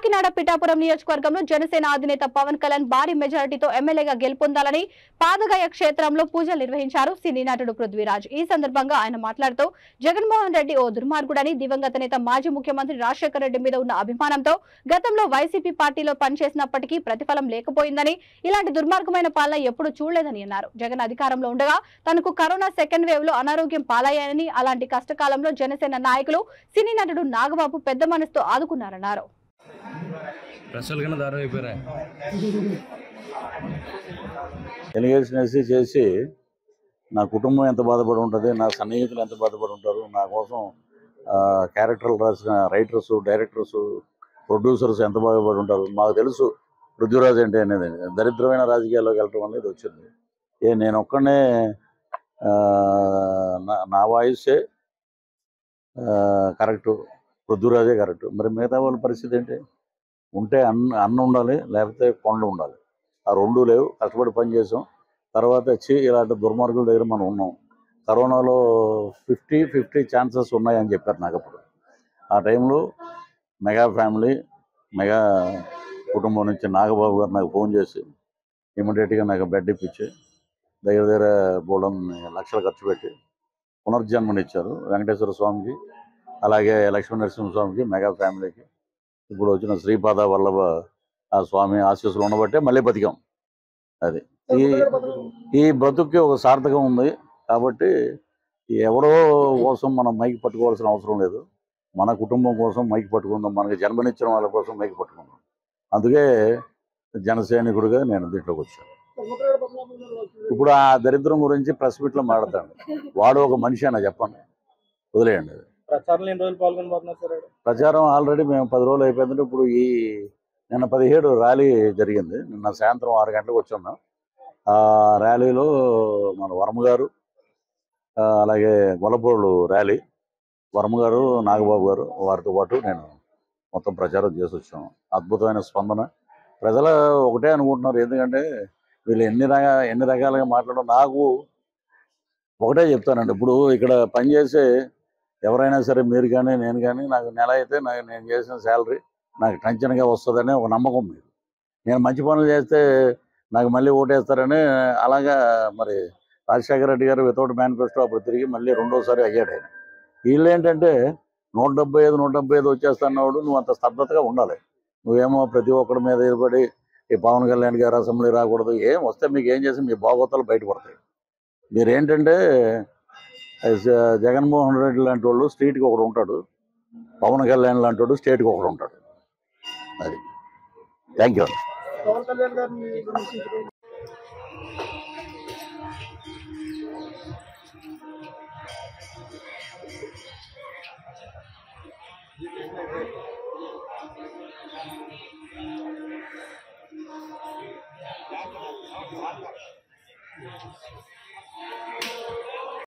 కాకినాడ పిఠాపురం నియోజకవర్గంలో జనసేన అధినేత పవన్ కళ్యాణ్ భారీ మెజారిటీతో ఎమ్మెల్యేగా గెలుపొందాలని పాదగయ క్షేత్రంలో పూజలు నిర్వహించారు సినీ నటుడు పృథ్వీరాజ్. ఈ సందర్భంగా ఆయన మాట్లాడుతూ జగన్మోహన్ రెడ్డి ఓ దుర్మార్గుడని, దివంగత నేత మాజీ ముఖ్యమంత్రి రాజశేఖర రెడ్డి మీద ఉన్న అభిమానంతో గతంలో వైసీపీ పార్టీలో పనిచేసినప్పటికీ ప్రతిఫలం లేకపోయిందని, ఇలాంటి దుర్మార్గమైన పాలన ఎప్పుడూ చూడలేదని అన్నారు. జగన్ అధికారంలో ఉండగా తనకు కరోనా సెకండ్ వేవ్ లో అనారోగ్యం పాలయ్యాయని, అలాంటి కష్టకాలంలో జనసేన నాయకులు సినీ నటుడు నాగబాబు పెద్ద మనసుతో ఆదుకున్నారన్నారు. ఎలిగేషన్ వేసి చేసి నా కుటుంబం ఎంత బాధపడి ఉంటుంది, నా సన్నిహితులు ఎంత బాధపడి ఉంటారు, నా కోసం క్యారెక్టర్లు రాసిన రైటర్స్, డైరెక్టర్స్, ప్రొడ్యూసర్స్ ఎంత బాధపడి ఉంటారు. మాకు తెలుసు పృథ్వీరాజ్ అంటే అనేది. దరిద్రమైన రాజకీయాల్లోకి వెళ్ళటం అనేది వచ్చింది. నేను ఒక్కడనే నా వాయిసే కరెక్టు, పృథ్వీరాజే కరెక్టు. మరి మిగతా వాళ్ళ పరిస్థితి ఏంటి? ఉంటే అన్న ఉండాలి, లేకపోతే కొండ ఉండాలి. ఆ రెండు లేవు. కష్టపడి పని చేసాం. తర్వాత ఇలాంటి దుర్మార్గుల దగ్గర మనం ఉన్నాం. కరోనాలో 50-50 ఛాన్సెస్ ఉన్నాయని చెప్పారు నాకు అప్పుడు. ఆ టైంలో మెగా ఫ్యామిలీ, మెగా కుటుంబం నుంచి నాగబాబు గారు నాకు ఫోన్ చేసి ఇమీడియట్గా నాకు బెడ్ ఇప్పించి దగ్గర బోల్డన్ని లక్షలు ఖర్చు పెట్టి పునర్జన్మనిచ్చారు. వెంకటేశ్వర స్వామికి, అలాగే లక్ష్మీ నరసింహస్వామికి, మెగా ఫ్యామిలీకి. ఇప్పుడు వచ్చిన శ్రీపాద వల్లభ ఆ స్వామి ఆశీస్సులు ఉండబట్టే మళ్ళీ బతికాం. అది ఈ బ్రతుక్కి ఒక సార్థకం ఉంది. కాబట్టి ఎవరో కోసం మనం మైకి పట్టుకోవాల్సిన అవసరం లేదు. మన కుటుంబం కోసం మైకి పట్టుకుందాం, మనకి జన్మనిచ్చిన వాళ్ళ కోసం మైకి పట్టుకుందాం. అందుకే జనసైనికుడిగా నేను దీంట్లోకి వచ్చాను. ఇప్పుడు ఆ దరిద్రం గురించి ప్రెస్ మీట్లో మాట్లాడతాను. వాడు ఒక మనిషి అన్న చెప్పండి, వదిలేయండి. ప్రచారంలో ఎన్ని రోజులు పాల్గొనబోతున్నారు సార్? ప్రచారం ఆల్రెడీ మేము 10 రోజులు అయిపోయిందంటే ఇప్పుడు నిన్న 17 ర్యాలీ జరిగింది. నిన్న సాయంత్రం 6 గంటలకు వచ్చాము. ఆ ర్యాలీలో మన వర్మ గారు, అలాగే గొల్లపూడి ర్యాలీ, వర్మ గారు, నాగబాబు గారు, వారితో పాటు నేను మొత్తం ప్రచారం చేసి వచ్చాము. అద్భుతమైన స్పందన. ప్రజలు ఒకటే అనుకుంటున్నారు, ఎందుకంటే వీళ్ళు ఎన్ని రకాలుగా మాట్లాడడం. నాకు ఒకటే చెప్తానండి, ఇప్పుడు ఇక్కడ పనిచేసే ఎవరైనా సరే, మీరు కానీ నేను కానీ, నాకు నెల అయితే నేను చేసిన శాలరీ నాకు టెన్షన్గా వస్తుందని ఒక నమ్మకం మీరు. నేను మంచి పనులు చేస్తే నాకు మళ్ళీ ఓటేస్తారని. అలాగా మరి రాజశేఖర రెడ్డి గారు వితౌట్ మేనిఫెస్టో అప్పుడు తిరిగి మళ్ళీ రెండోసారి అయ్యాడు ఆయన. వీళ్ళు ఏంటంటే 175 వచ్చేస్తున్నాడు, నువ్వు అంత స్తబ్దతగా ఉండాలి. నువ్వేమో ప్రతి ఒక్కడి మీద ఎదురుపడి ఈ పవన్ కళ్యాణ్ గారు అసెంబ్లీ రాకూడదు, ఏం వస్తే మీకు ఏం చేసి మీ బాగోతాలు బయటపడతాయి. మీరేంటంటే జగన్మోహన్ రెడ్డి లాంటి వాళ్ళు స్ట్రీట్కి ఒకడు ఉంటాడు, పవన్ కళ్యాణ్ లాంటి వాడు స్టేట్కి ఒకడు ఉంటాడు. అది. Thank you. పవన్ కళ్యాణ్ గారిని